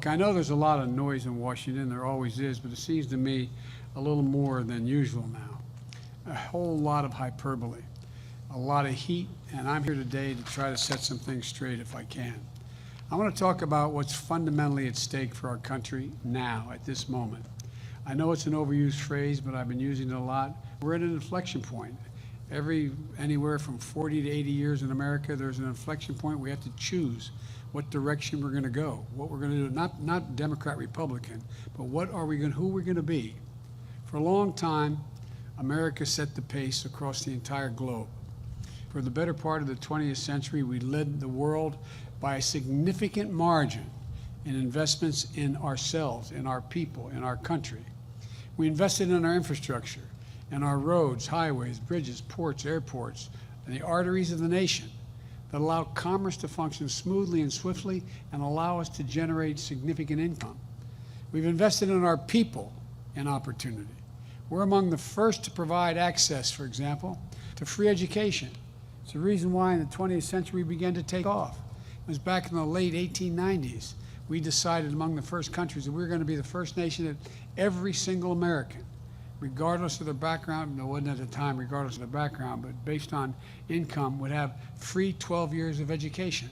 Look, I know there's a lot of noise in Washington, there always is, but it seems to me a little more than usual now. A whole lot of hyperbole, a lot of heat, and I'm here today to try to set some things straight if I can. I want to talk about what's fundamentally at stake for our country now, at this moment. I know it's an overused phrase, but I've been using it a lot. We're at an inflection point. Anywhere from 40 to 80 years in America, there's an inflection point. We have to choose what direction we're going to go, what we're going to do, not Democrat, Republican, but who we're going to be. For a long time, America set the pace across the entire globe. For the better part of the 20th century, we led the world by a significant margin in investments in ourselves, in our people, in our country. We invested in our infrastructure, in our roads, highways, bridges, ports, airports, and the arteries of the nation that allow commerce to function smoothly and swiftly and allow us to generate significant income. We've invested in our people in opportunity. We're among the first to provide access, for example, to free education. It's the reason why in the 20th century we began to take off. It was back in the late 1890s. We decided among the first countries that we were going to be the first nation that every single American, regardless of their background, it wasn't at the time regardless of their background, but based on income, would have free 12 years of education.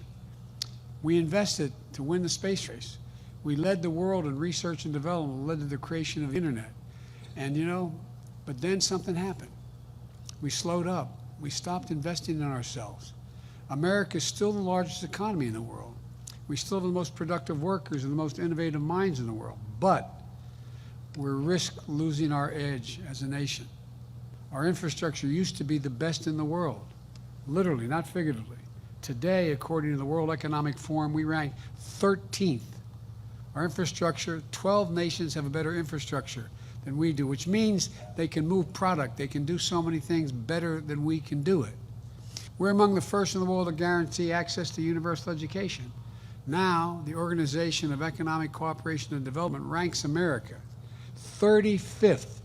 We invested to win the space race. We led the world in research and development, led to the creation of the internet. And but then something happened. We slowed up. We stopped investing in ourselves. America is still the largest economy in the world. We still have the most productive workers and the most innovative minds in the world. But we're risk losing our edge as a nation. Our infrastructure used to be the best in the world, literally, not figuratively. Today, according to the World Economic Forum, we rank 13th. Our infrastructure, 12 nations have a better infrastructure than we do, which means they can move product, they can do so many things better than we can do it. We're among the first in the world to guarantee access to universal education. Now, the Organization of Economic Cooperation and Development ranks America 35th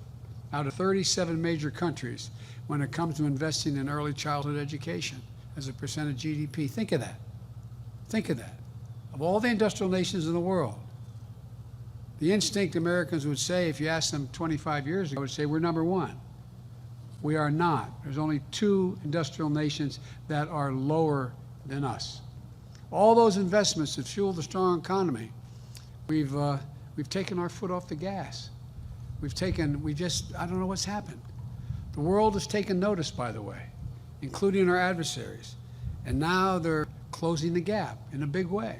out of 37 major countries when it comes to investing in early childhood education as a percent of GDP. Think of that. Think of that. Of all the industrial nations in the world, the instinct Americans would say, if you asked them 25 years ago, would say we're number one. We are not. There's only 2 industrial nations that are lower than us. All those investments that fuel the strong economy, we've taken our foot off the gas. I don't know what's happened. The world has taken notice, by the way, including our adversaries. And now they're closing the gap in a big way.